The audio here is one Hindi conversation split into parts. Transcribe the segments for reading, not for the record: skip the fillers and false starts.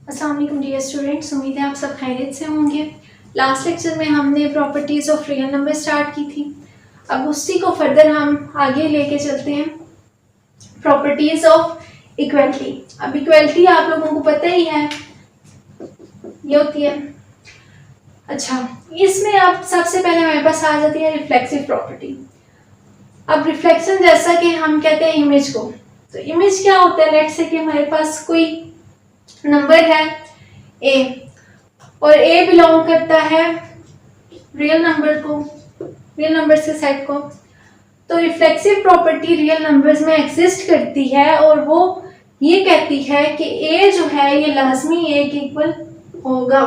अस्सलाम वालेकुम डियर स्टूडेंट्स, उम्मीद है आप सब खैरियत से होंगे। लास्ट लेक्चर में हमने properties of real number start की थी। अब उसी को फर्दर हम आगे लेके चलते हैं। Properties of equality. अब इक्वलिटी आप लोगों को पता ही है, ये होती है। अच्छा, इसमें अब सबसे पहले हमारे पास आ जाती है रिफ्लेक्सिव प्रॉपर्टी। अब रिफ्लेक्शन जैसा कि हम कहते हैं इमेज को, तो इमेज क्या होता है, लेट्स से कि हमारे पास कोई नंबर है ए और ए बिलोंग करता है रियल नंबर को, रियल नंबर्स के सेट को। तो रिफ्लेक्सिव प्रॉपर्टी रियल नंबर्स में एग्जिस्ट करती है और वो ये कहती है कि ए जो है ये लाजमी ए के इक्वल होगा।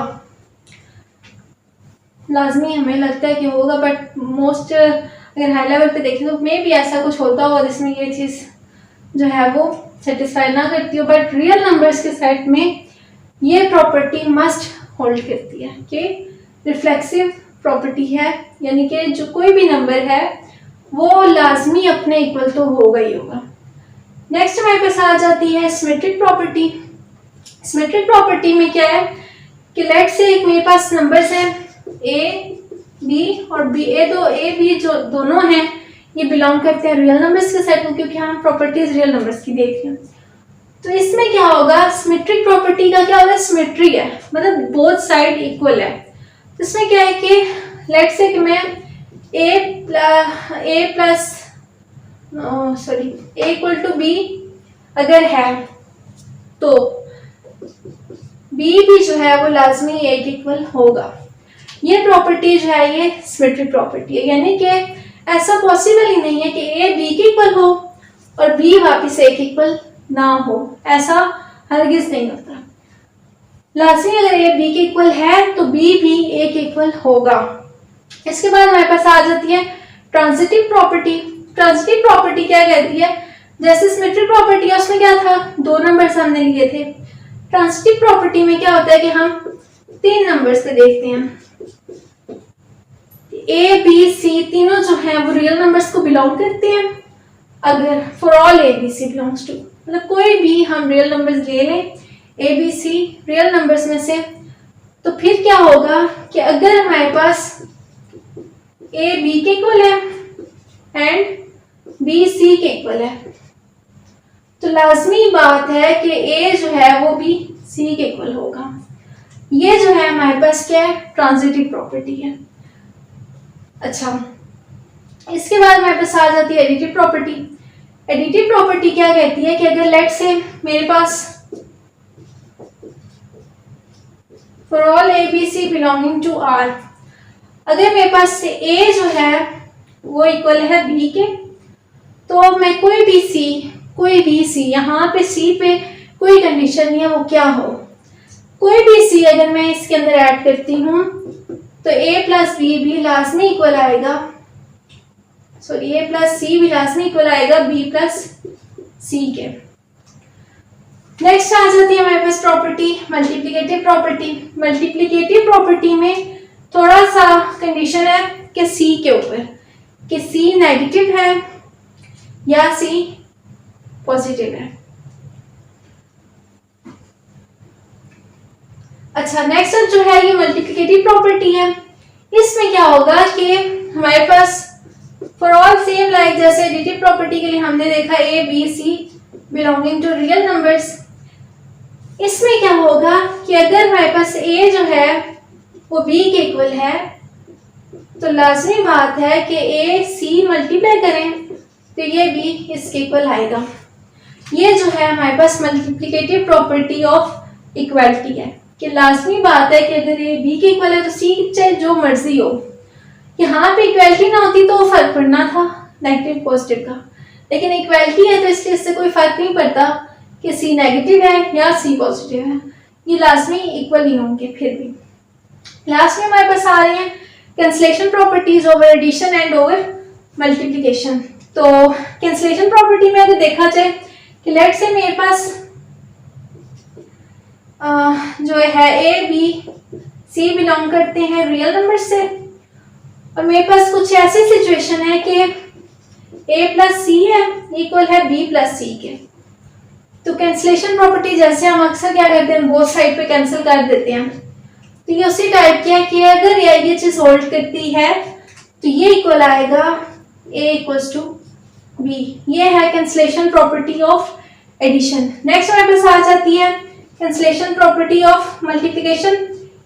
लाजमी हमें लगता है कि होगा, बट मोस्ट अगर हाई लेवल पे देखें तो मे भी ऐसा कुछ होता हो जिसमें ये चीज़ जो है वो सेटिस्फाई ना करती हो, बट रियल नंबर्स के सेट में ये प्रॉपर्टी मस्ट होल्ड करती है कि रिफ्लेक्सिव प्रॉपर्टी है, यानी कि जो कोई भी नंबर है वो लाजमी अपने इक्वल तो होगा ही होगा। नेक्स्ट हमारे पास आ जाती है सिमेट्रिक प्रॉपर्टी। सिमेट्रिक प्रॉपर्टी में क्या है कि लेट से एक मेरे पास नंबर्स हैं ए बी और बी, ए बी जो दोनों हैं ये बिलोंग करते हैं रियल नंबर्स के सेट को, क्योंकि हम प्रॉपर्टीज रियल नंबर्स की देख रहे हैं। तो इसमें क्या होगा, सिमेट्रिक प्रॉपर्टी का क्या होगा, सिमेट्री है, मतलब बोथ साइड इक्वल है। तो इसमें क्या है कि लेट्स से कि मैं ए इक्वल टू बी अगर है तो बी भी जो है वो लाजमी ए के इक्वल होगा। ये प्रॉपर्टी जो है ये सिमेट्रिक प्रॉपर्टी है, यानी कि ऐसा पॉसिबल ही नहीं है कि ए बी के इक्वल हो और बी वापस ए के इक्वल ना हो, ऐसा हरगिज नहीं होता। लाजमी अगर ए बी के इक्वल है तो बी भी ए के इक्वल होगा। इसके बाद हमारे पास आ जाती है ट्रांजिटिव प्रॉपर्टी। ट्रांजिटिव प्रॉपर्टी क्या कहती है, जैसे सिमेट्रिक प्रॉपर्टी है उसमें क्या था, दो नंबर्स हमने लिए थे। ट्रांजिटिव प्रॉपर्टी में क्या होता है कि हम तीन नंबर्स पे देखते हैं, ए बी सी तीनों जो हैं वो रियल नंबर्स को बिलोंग करते हैं। अगर for all A B c belongs to, मतलब कोई भी हम रियल नंबर्स ले लें a B c real numbers में से, तो फिर क्या होगा कि अगर हमारे पास ए बी के इक्वल है एंड बी सी के इक्वल है तो लाजमी बात है कि ए जो है वो भी सी के इक्वल होगा। ये जो है हमारे पास क्या है, ट्रांजिटिव प्रॉपर्टी है। अच्छा, इसके बाद हमारे पास आ जाती है एडिटिव प्रॉपर्टी। एडिटिव प्रॉपर्टी क्या कहती है कि अगर लेट से मेरे पास for all A B C belonging to R, अगर मेरे पास से ए जो है वो इक्वल है बी के, तो मैं कोई भी सी यहाँ पे सी पे कोई कंडीशन नहीं है वो क्या हो, कोई भी सी अगर मैं इसके अंदर ऐड करती हूँ तो ए प्लस बी भी लाजमी इक्वल आएगा, सॉरी ए प्लस सी भी लाजमी इक्वल आएगा बी प्लस सी के। नेक्स्ट आ जाती है हमारे पास property multiplicative property. Multiplicative property में थोड़ा सा कंडीशन है कि सी के ऊपर, कि सी नेगेटिव है या सी पॉजिटिव है। अच्छा, नेक्स्ट जो है ये मल्टीप्लिकेटिव प्रॉपर्टी है। इसमें क्या होगा कि हमारे पास फॉर ऑल सेम लाइक जैसे एडिटिव प्रॉपर्टी के लिए हमने देखा a B C belonging to real numbers, इसमें क्या होगा कि अगर हमारे पास ए जो है वो बी के इक्वल है तो लाजमी बात है कि ए सी मल्टीप्लाई करें तो ये भी इसके इक्वल आएगा। ये जो है हमारे पास मल्टीप्लिकेटिव प्रॉपर्टी ऑफ इक्वालिटी है कि लाजमी बात है कि अगर ये बी के इक्वल है तो सी चाहे जो मर्जी हो। यहाँ पे इक्वालिटी ना होती तो फर्क पड़ना था नेगेटिव पॉजिटिव का, लेकिन इक्वालिटी है तो इसलिए इससे कोई फर्क नहीं पड़ता कि सी नेगेटिव है या सी पॉजिटिव है, ये लाजमी इक्वल ही होंगे। फिर भी लास्ट में हमारे पास आ रही है cancellation properties over addition and over multiplication. तो कैंसलेशन प्रॉपर्टी में अगर देखा जाए कि लेट से मेरे पास जो है ए बी सी बिलोंग करते हैं रियल नंबर से, और मेरे पास कुछ ऐसी सिचुएशन है कि ए प्लस सी है इक्वल है बी प्लस सी के, तो कैंसलेशन प्रॉपर्टी जैसे हम अक्सर क्या करते हैं, बोथ साइड पे कैंसिल कर देते हैं, तो ये उसी टाइप की है कि अगर ये चीज होल्ड करती है तो ये इक्वल आएगा a इक्वल्स टू b। ये है cancellation property of addition. Next हमारे पास आ जाती है कैंसलेशन प्रॉपर्टी ऑफ मल्टीप्लिकेशन।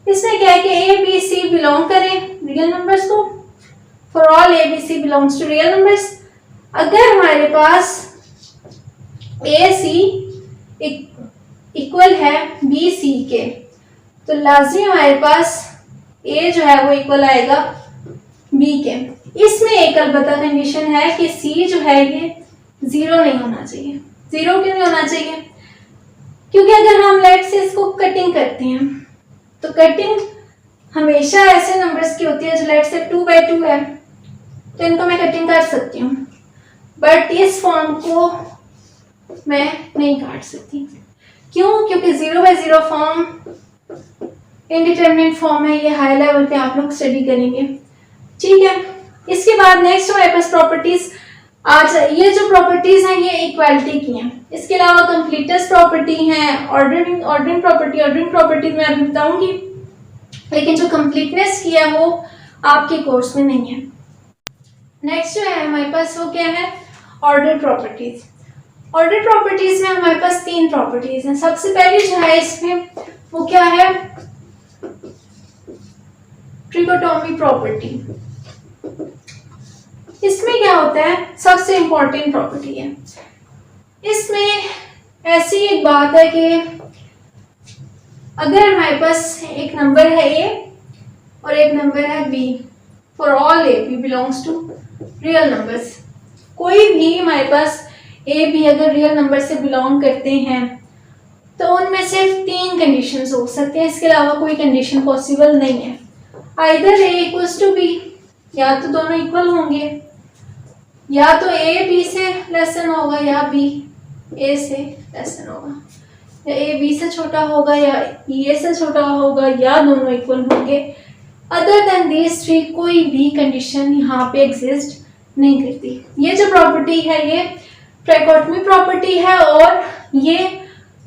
इसमें क्या है कि a b c बिलोंग करें रियल नंबर्स को, for all a b c belongs to real numbers. अगर हमारे पास a c इक्वल है b c के, तो लाजमी हमारे पास a जो है वो इक्वल आएगा b के। इसमें एक अलबत्ता कंडीशन है कि c जो है ये 0 नहीं होना चाहिए। 0 क्यों नहीं होना चाहिए? क्योंकि अगर हम लेट से इसको कटिंग करते हैं तो कटिंग हमेशा ऐसे नंबर्स की होती है जो लेट से 2/2 है, तो इनको मैं कटिंग कर सकती हूँ, बट इस फॉर्म को मैं नहीं काट सकती। क्यों? क्योंकि 0/0 फॉर्म इनडिटरमिनेट फॉर्म है, ये हाई लेवल पे आप लोग स्टडी करेंगे, ठीक है। इसके बाद नेक्स्ट हमारे पास प्रॉपर्टीज आज, ये जो प्रॉपर्टीज हैं ये इक्वालिटी की हैं। इसके अलावा कंप्लीटनेस प्रॉपर्टी है, ऑर्डरिंग प्रॉपर्टी मैं अभी बताऊंगी, लेकिन जो कंप्लीटनेस की है वो आपके कोर्स में नहीं है। नेक्स्ट जो है हमारे पास वो क्या है, ऑर्डर प्रॉपर्टीज। ऑर्डर प्रॉपर्टीज में हमारे पास 3 प्रॉपर्टीज हैं। सबसे पहले जो है इसमें वो क्या है, ट्रिकोटोमी प्रॉपर्टी। इसमें क्या होता है, सबसे इंपॉर्टेंट प्रॉपर्टी है। इसमें ऐसी एक बात है कि अगर हमारे पास एक नंबर है a और एक नंबर है b, for all a b belongs to real numbers, कोई भी हमारे पास a b अगर रियल नंबर से बिलोंग करते हैं तो उनमें सिर्फ 3 कंडीशंस हो सकते हैं, इसके अलावा कोई कंडीशन पॉसिबल नहीं है। Either a equals to b, या तो दोनों इक्वल होंगे, या तो a b से लेसन होगा या b a से लेसन होगा, या a b से छोटा होगा या a से छोटा होगा, या दोनों इक्वल होंगे। अदर देन दीज 3 कोई भी कंडीशन यहाँ पे एग्जिस्ट नहीं करती। ये जो प्रॉपर्टी है ये ट्राइकोटमी प्रॉपर्टी है और ये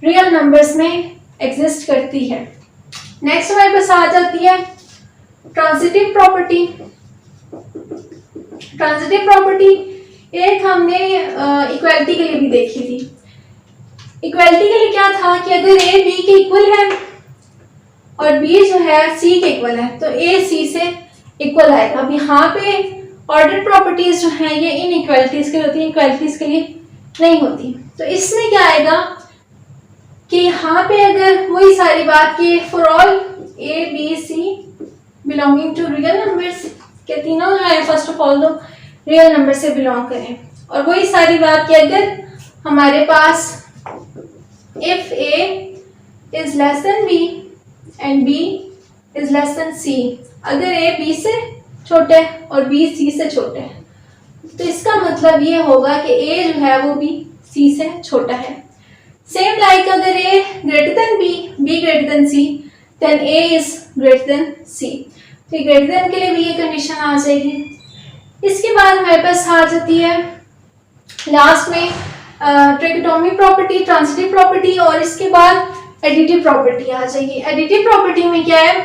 रियल नंबर्स में एग्जिस्ट करती है। नेक्स्ट हमारे पास आ जाती है ट्रांजिटिव प्रॉपर्टी। ट्रांजिटिव प्रॉपर्टी एक हमने इक्वालिटी के लिए भी देखी थी। इक्वालिटी के लिए क्या था कि अगर a b के इक्वल है और b जो है c के इक्वल है तो a c से इक्वल आएगा। अब यहाँ पे ऑर्डर प्रॉपर्टीज जो हैं ये इन इक्वालिटीज के लिए होती है, इक्वालिटीज के लिए नहीं होती। तो इसमें क्या आएगा कि यहाँ पे अगर वही सारी बात की for all a b c belonging to real numbers के तीनों जो है फर्स्ट ऑफ ऑल तो रियल नंबर से बिलोंग करें, और वही सारी बात कि अगर हमारे पास if a is less than b and b is less than c, अगर a b से छोटा है और b c से छोटा है तो इसका मतलब ये होगा कि a जो है वो b c से छोटा है। सेम लाइक अगर a greater than b, b greater than c, then a is greater than c, तो ग्रेटर देन के लिए भी ये कंडीशन आ जाएगी। इसके बाद हमारे पास आ जाती है लास्ट में ट्राइकोटोमी प्रॉपर्टी, ट्रांजिटिव प्रॉपर्टी, और इसके बाद एडिटिव प्रॉपर्टी आ जाएगी। एडिटिव प्रॉपर्टी में क्या है,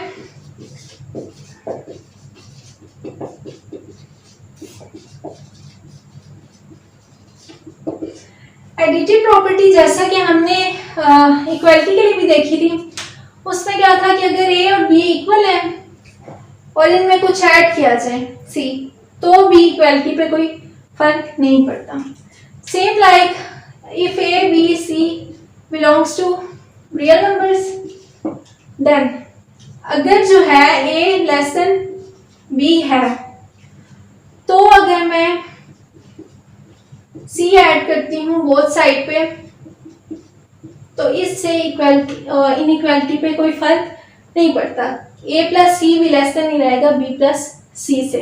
एडिटिव प्रॉपर्टी जैसा कि हमने इक्वालिटी के लिए भी देखी थी, उसमें क्या था कि अगर a और b इक्वल है और इनमें कुछ ऐड किया जाए c, तो भी इक्वालिटी पे कोई फर्क नहीं पड़ता। Same like if a b c belongs to real numbers, then अगर जो है a लेस देन b है तो अगर मैं c ऐड करती हूँ बोथ साइड पे तो इससे इक्वालिटी इनइक्वालिटी पे कोई फर्क नहीं पड़ता। a प्लस सी भी लेस देन ही रहेगा b प्लस सी से,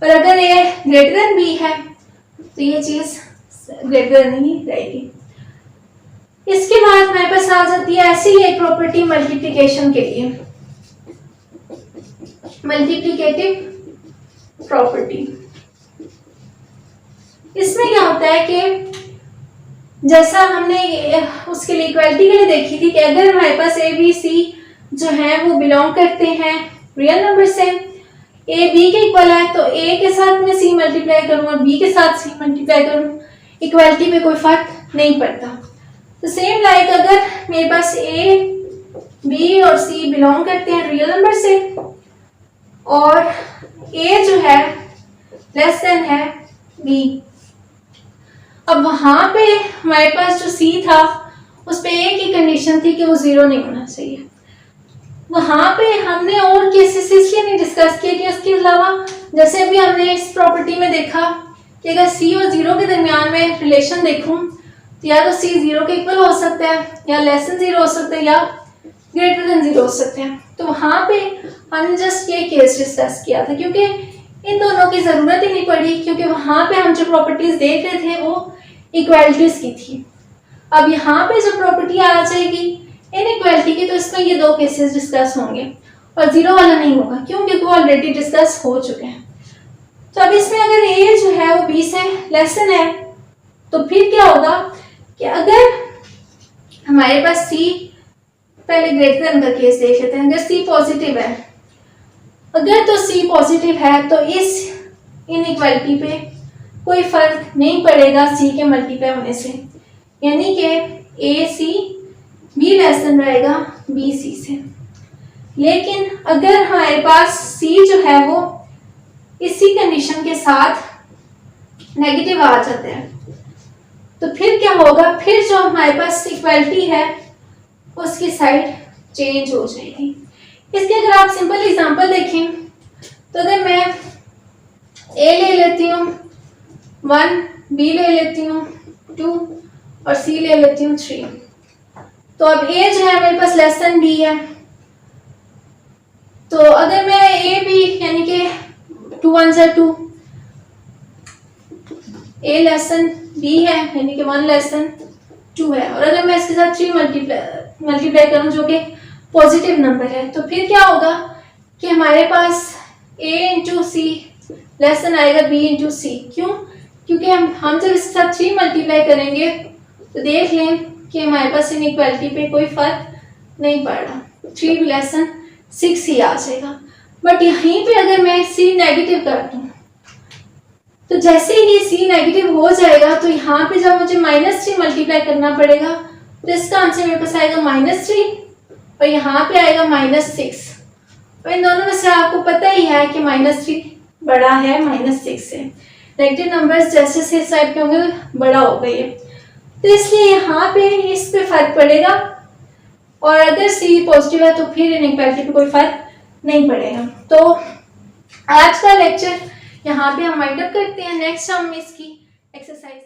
और अगर a ग्रेटर देन b है तो ये चीज ग्रेटर देन ही रहेगी। इसके बाद हमारे पास आ जाती है ऐसी ही एक प्रॉपर्टी मल्टीप्लिकेशन के लिए, मल्टीप्लिकेटिव प्रॉपर्टी। इसमें क्या होता है कि जैसा हमने उसके लिए इक्वालिटी के लिए देखी थी कि अगर हमारे पास ए बी सी जो है वो बिलोंग करते हैं रियल नंबर से, ए बी के इक्वल है, तो ए के साथ मैं सी मल्टीप्लाई करूँ और बी के साथ सी मल्टीप्लाई करूँ, इक्वालिटी में कोई फर्क नहीं पड़ता। तो सेम लाइक अगर मेरे पास ए बी और सी बिलोंग करते हैं रियल नंबर से और ए जो है लेस देन है बी, अब वहां पे हमारे पास जो सी था उस पे एक ही कंडीशन थी कि वो जीरो नहीं होना चाहिए। वहां पे हमने और केसेस इसलिए नहीं डिस्कस किए कि उसके अलावा जैसे अभी हमने इस प्रॉपर्टी में देखा कि अगर सी और जीरो के दरमियान में रिलेशन देखूं तो या तो सी जीरो के इक्वल हो सकता है या लेस देन जीरो हो सकता है या ग्रेटर देन जीरो हो सकते हैं। तो वहां पे हमने जस्ट ये केस डिस्कस किया था क्योंकि इन दोनों की जरूरत ही नहीं पड़ी, क्योंकि वहां पे हम जो प्रॉपर्टीज देख रहे थे वो इक्वालिटीज की थी। अब यहाँ पे जो प्रॉपर्टी आ जाएगी इनइक्वालिटी की, तो इसमें ये दो केसेस डिस्कस होंगे और जीरो वाला नहीं होगा क्योंकि वो ऑलरेडी डिस्कस हो चुके हैं। तो अब इसमें अगर ए जो है वो बी से लेस देन है तो फिर क्या होगा कि अगर हमारे पास सी, पहले ग्रेटर देन का केस देख लेते हैं, अगर सी पॉजिटिव है, अगर तो सी पॉजिटिव है तो इस इनइक्वालिटी पे कोई फर्क नहीं पड़ेगा सी के मल्टीप्लाई होने से, यानी कि ए सी बी लेस देन रहेगा बी सी से। लेकिन अगर हमारे पास सी जो है वो इसी कंडीशन के साथ नेगेटिव आ जाता है तो फिर क्या होगा, फिर जो हमारे पास इक्वालिटी है उसकी साइड चेंज हो जाएगी। इसके अगर आप सिंपल एग्जांपल देखें तो अगर मैं ए ले लेती हूँ 1, बी ले लेती हूँ 2 और सी ले लेती हूँ 3, तो अब ए जो है मेरे पास लेस देन बी है, तो अगर मैं ए बी यानी कि 2 1 से 2, ए लेस देन बी है यानी कि 1 लेस देन 2 है, और अगर मैं इसके साथ 3 मल्टीप्लाई करूं जो कि पॉजिटिव नंबर है, तो फिर क्या होगा कि हमारे पास a into c less than आएगा b इंटू सी। क्यों? क्योंकि हम जब इसके साथ 3 मल्टीप्लाई करेंगे तो देख लें कि हमारे पास इनइक्वालिटी पे कोई फर्क नहीं पड़ रहा, 3 भी लेस देन 6 ही आ जाएगा। बट यहीं पे अगर मैं c नेगेटिव कर दूं तो जैसे ही c नेगेटिव हो जाएगा तो यहाँ पे जब मुझे -3 मल्टीप्लाई करना पड़ेगा तो इसका आंसर मेरे पास आएगा -3 और यहाँ पे आएगा -6, और इन दोनों में से आपको पता ही है कि -3 बड़ा है -6 से। नेगेटिव नंबर्स जैसे से साइड पे होंगे बड़ा होगा ये, तो इसलिए यहाँ पे इस पे फर्क पड़ेगा, और अगर सी पॉजिटिव है तो फिर इनइक्वालिटी पे कोई फर्क नहीं पड़ेगा। तो आज का लेक्चर यहाँ पे हम वाइंड अप करते हैं। नेक्स्ट हम इसकी एक्सरसाइज